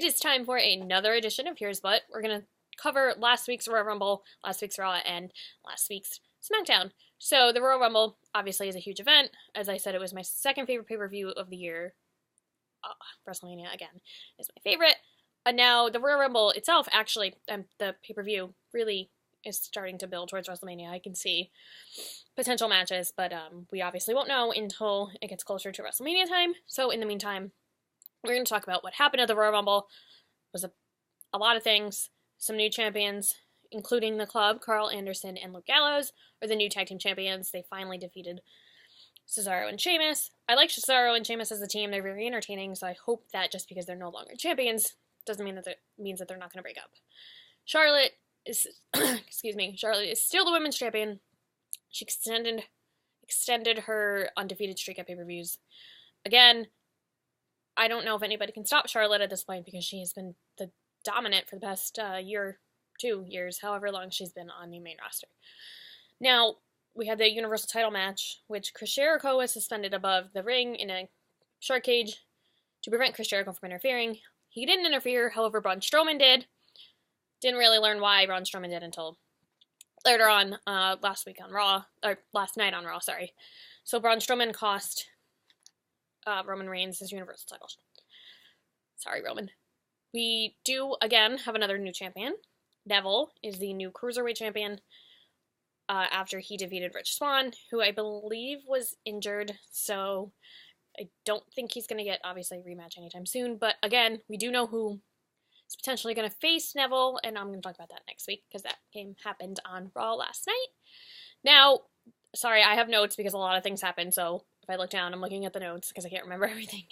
It is time for another edition of Here's What. We're going to cover last week's Royal Rumble, last week's Raw, and last week's Smackdown. So the Royal Rumble obviously is a huge event. As I said, it was my second favorite pay-per-view of the year. WrestleMania, again, is my favorite. And now the Royal Rumble itself, actually, the pay-per-view really is starting to build towards WrestleMania. I can see potential matches, but we obviously won't know until it gets closer to WrestleMania time. So in the meantime, we're going to talk about what happened at the Royal Rumble. It was a lot of things. Some new champions, including the Club, Carl Anderson and Luke Gallows, are the new tag team champions. They finally defeated Cesaro and Sheamus. I like Cesaro and Sheamus as a team. They're very entertaining, so I hope that just because they're no longer champions doesn't mean that means that they're not going to break up. Charlotte is Charlotte is still the women's champion. She extended her undefeated streak at pay-per-views. Again, I don't know if anybody can stop Charlotte at this point because she has been the dominant for the past 2 years, however long she's been on the main roster. Now, we had the Universal title match, which Chris Jericho was suspended above the ring in a shark cage to prevent Chris Jericho from interfering. He didn't interfere, however, Braun Strowman did. Didn't really learn why Braun Strowman did until later on, last night on Raw, sorry. So Braun Strowman cost Roman Reigns his Universal title. Sorry, Roman. We do, again, have another new champion. Neville is the new Cruiserweight champion after he defeated Rich Swann, who I believe was injured, so I don't think he's going to get, obviously, a rematch anytime soon. But again, we do know who is potentially going to face Neville, and I'm going to talk about that next week, because that game happened on Raw last night. Now, sorry, I have notes because a lot of things happened, so if I look down, I'm looking at the notes because I can't remember everything.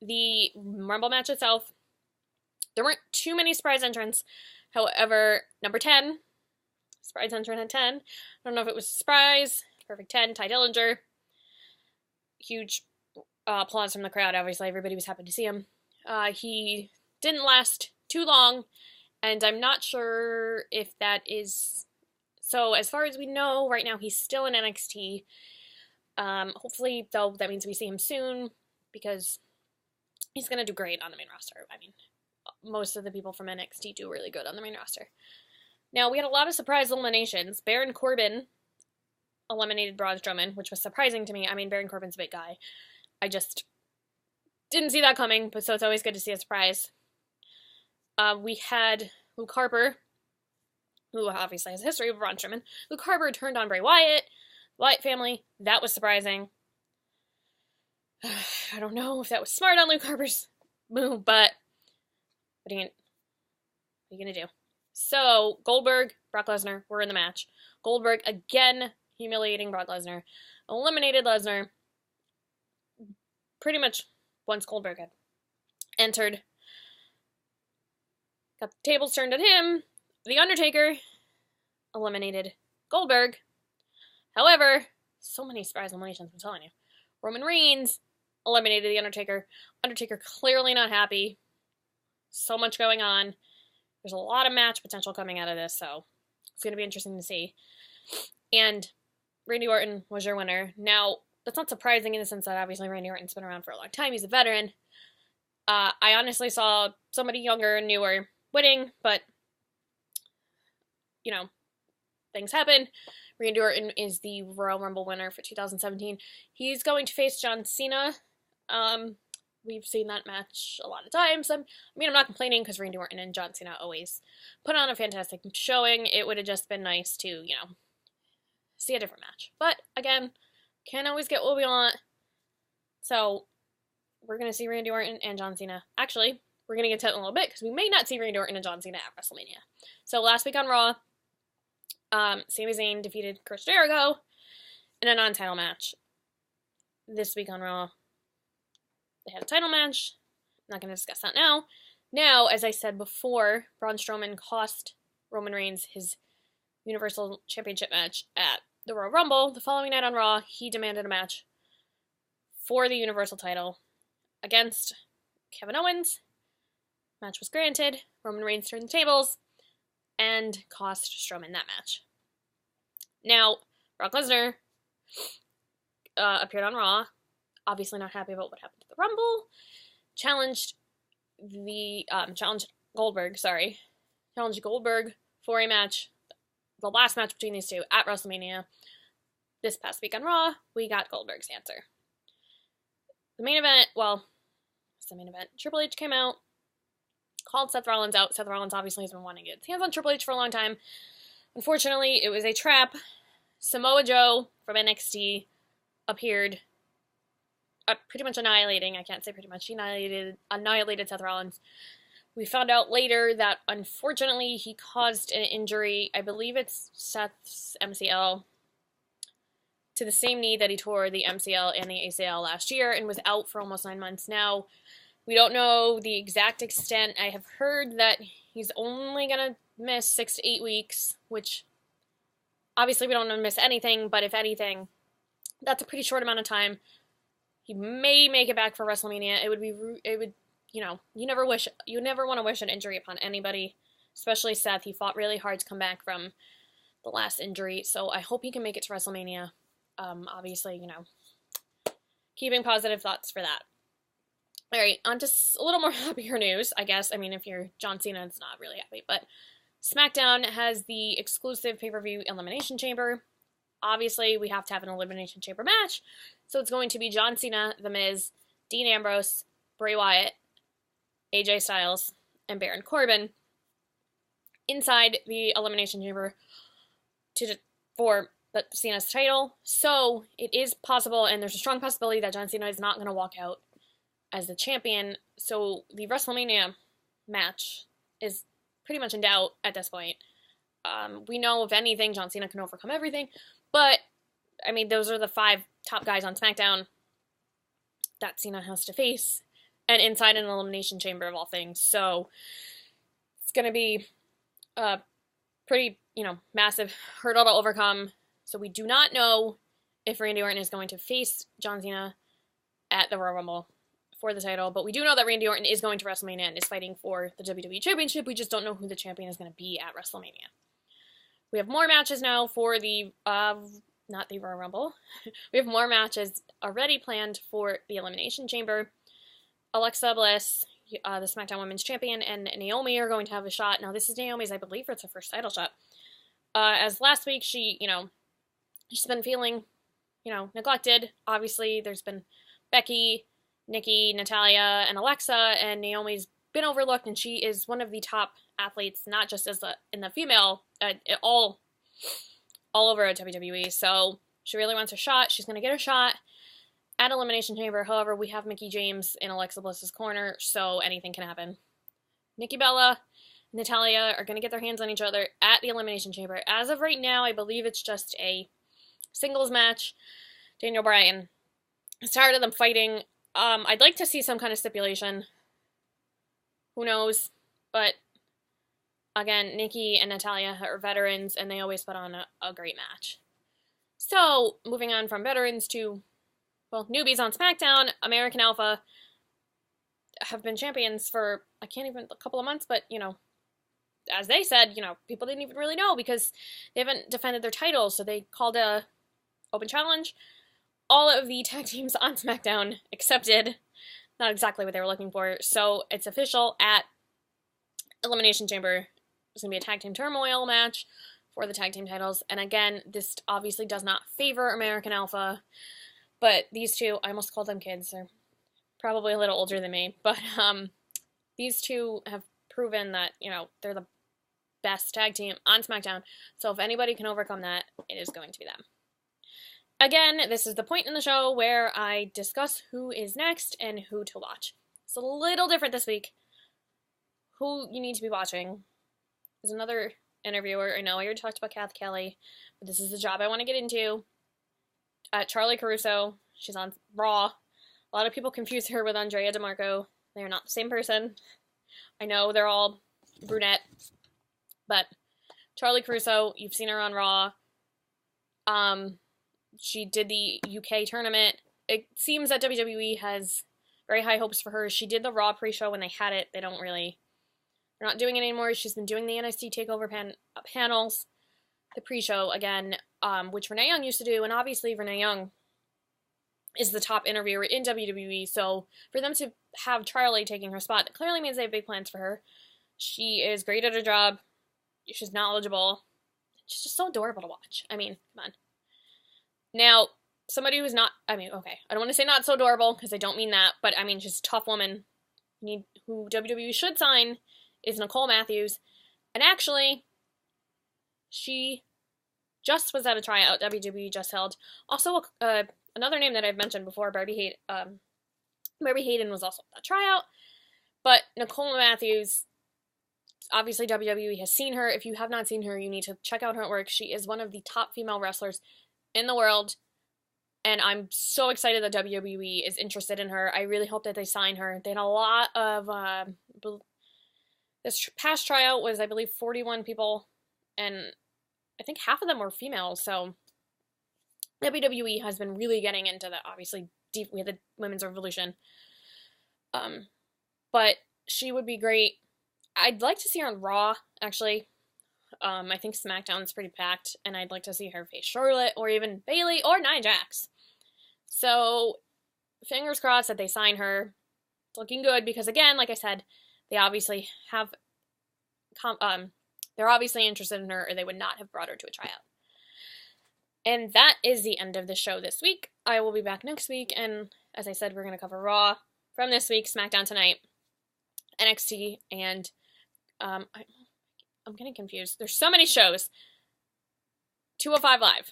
The Rumble match itself, there weren't too many surprise entrants. However, number 10, surprise entrant at 10. I don't know if it was a surprise. Perfect 10, Ty Dillinger. Huge applause from the crowd. Obviously, everybody was happy to see him. He didn't last too long, and I'm not sure if that is... So, as far as we know, right now he's still in NXT. Hopefully, though, that means we see him soon, because he's going to do great on the main roster. I mean, most of the people from NXT do really good on the main roster. Now, we had a lot of surprise eliminations. Baron Corbin eliminated Braun Strowman, which was surprising to me. I mean, Baron Corbin's a big guy. I just didn't see that coming, but so it's always good to see a surprise. We had Luke Harper, who obviously has a history with Braun Strowman. Luke Harper turned on Bray Wyatt, Wyatt family. That was surprising. I don't know if that was smart on Luke Harper's move, but what are you going to do? So, Goldberg, Brock Lesnar were in the match. Goldberg, again, humiliating Brock Lesnar. Eliminated Lesnar. Pretty much once Goldberg had entered. Got the tables turned on him. The Undertaker eliminated Goldberg. However, so many surprise eliminations, I'm telling you. Roman Reigns eliminated The Undertaker. Undertaker clearly not happy. So much going on. There's a lot of match potential coming out of this, so it's going to be interesting to see. And Randy Orton was your winner. Now, that's not surprising in the sense that obviously Randy Orton's been around for a long time. He's a veteran. I honestly saw somebody younger and newer winning, but, you know, things happen. Randy Orton is the Royal Rumble winner for 2017. He's going to face John Cena. We've seen that match a lot of times. I'm not complaining because Randy Orton and John Cena always put on a fantastic showing. It would have just been nice to, see a different match. But, again, can't always get what we want. So, we're going to see Randy Orton and John Cena. Actually, we're going to get to it in a little bit because we may not see Randy Orton and John Cena at WrestleMania. So, last week on Raw, Sami Zayn defeated Chris Jericho in a non-title match. This week on Raw, they had a title match. I'm not going to discuss that now. Now, as I said before, Braun Strowman cost Roman Reigns his Universal Championship match at the Royal Rumble. The following night on Raw, he demanded a match for the Universal title against Kevin Owens. Match was granted. Roman Reigns turned the tables and cost Strowman that match. Now, Brock Lesnar appeared on Raw, obviously not happy about what happened at the Rumble, challenged the challenge Goldberg for a match, the last match between these two at WrestleMania. This past week on Raw, we got Goldberg's answer. The main event, well, it's the main event. Triple H came out, called Seth Rollins out. Seth Rollins obviously has been wanting to get his hands on Triple H for a long time. Unfortunately, it was a trap. Samoa Joe from NXT appeared, pretty much annihilating, I can't say pretty much, he annihilated Seth Rollins. We found out later that, unfortunately, he caused an injury, I believe it's Seth's MCL, to the same knee that he tore the MCL and the ACL last year, and was out for almost 9 months now. We don't know the exact extent. I have heard that he's only going to miss 6 to 8 weeks, which, obviously we don't want to miss anything, but if anything, that's a pretty short amount of time. He may make it back for WrestleMania. You never want to wish an injury upon anybody, especially Seth. He fought really hard to come back from the last injury, so I hope he can make it to WrestleMania. Obviously, keeping positive thoughts for that. Alright, on to a little more happier news, I guess. I mean, if you're John Cena, it's not really happy, but Smackdown has the exclusive pay-per-view Elimination Chamber. Obviously, we have to have an Elimination Chamber match, so it's going to be John Cena, The Miz, Dean Ambrose, Bray Wyatt, AJ Styles, and Baron Corbin inside the Elimination Chamber for Cena's title. So it is possible, and there's a strong possibility that John Cena is not going to walk out as the champion. So the WrestleMania match is pretty much in doubt at this point. We know, if anything, John Cena can overcome everything, but I mean, those are the 5 top guys on SmackDown that Cena has to face, and inside an Elimination Chamber of all things. So it's going to be a pretty, massive hurdle to overcome. So we do not know if Randy Orton is going to face John Cena at the Royal Rumble for the title, but we do know that Randy Orton is going to WrestleMania and is fighting for the WWE Championship. We just don't know who the champion is going to be at WrestleMania. We have more matches now for the, not the Royal Rumble. We have more matches already planned for the Elimination Chamber. Alexa Bliss, the SmackDown Women's Champion, and Naomi are going to have a shot. Now, this is Naomi's, I believe, it's her first title shot. As last week, she's been feeling, neglected. Obviously, there's been Becky, Nikki, Natalya, and Alexa, and Naomi's been overlooked, and she is one of the top athletes, not just in the female, all over at WWE. So she really wants her shot. She's going to get her shot at Elimination Chamber. However, we have Mickie James in Alexa Bliss's corner, so anything can happen. Nikki Bella and Natalya are going to get their hands on each other at the Elimination Chamber. As of right now, I believe it's just a singles match. Daniel Bryan is tired of them fighting. I'd like to see some kind of stipulation. Who knows? But again, Nikki and Natalya are veterans, and they always put on a great match. So, moving on from veterans to, newbies on SmackDown. American Alpha have been champions for, a couple of months, but, as they said, people didn't even really know because they haven't defended their titles, so they called a open challenge. All of the tag teams on SmackDown accepted. Not exactly what they were looking for. So it's official at Elimination Chamber. There's going to be a tag team turmoil match for the tag team titles. And again, this obviously does not favor American Alpha. But these two, I almost called them kids. They're probably a little older than me. But these two have proven that, they're the best tag team on SmackDown. So if anybody can overcome that, it is going to be them. Again, this is the point in the show where I discuss who is next and who to watch. It's a little different this week. Who you need to be watching is another interviewer. I know I already talked about Kath Kelly, but this is the job I want to get into. Charlie Caruso. She's on Raw. A lot of people confuse her with Andrea DeMarco. They are not the same person. I know they're all brunette, but Charlie Caruso, you've seen her on Raw. She did the UK tournament. It seems that WWE has very high hopes for her. She did the Raw pre-show when they had it. They're not doing it anymore. She's been doing the NXT TakeOver panels, the pre-show again, which Renee Young used to do, and obviously Renee Young is the top interviewer in WWE, so for them to have Charlie taking her spot, that clearly means they have big plans for her. She is great at her job. She's knowledgeable. She's just so adorable to watch. I mean, come on. Now, somebody who's not, I mean, okay, I don't want to say not so adorable, because I don't mean that, but I mean, she's a tough woman who WWE should sign is Nicole Matthews. And actually, she just was at a tryout WWE just held. Also, another name that I've mentioned before, Barbie Hayden was also at a tryout. But Nicole Matthews, obviously WWE has seen her. If you have not seen her, you need to check out her work. She is one of the top female wrestlers in the world. And I'm so excited that WWE is interested in her. I really hope that they sign her. They had a lot of, this past tryout was, I believe, 41 people. And I think half of them were females. So WWE has been really getting into that. Obviously, we had the Women's Revolution. But she would be great. I'd like to see her on Raw, actually. I think SmackDown's pretty packed, and I'd like to see her face Charlotte, or even Bayley, or Nia Jax. So, fingers crossed that they sign her. It's looking good, because again, like I said, they obviously have, they're obviously interested in her, or they would not have brought her to a tryout. And that is the end of the show this week. I will be back next week, and as I said, we're going to cover Raw from this week, SmackDown tonight, NXT, and I'm getting confused. There's so many shows. 205 Live.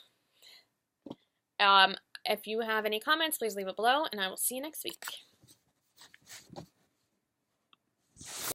If you have any comments, please leave it below, and I will see you next week.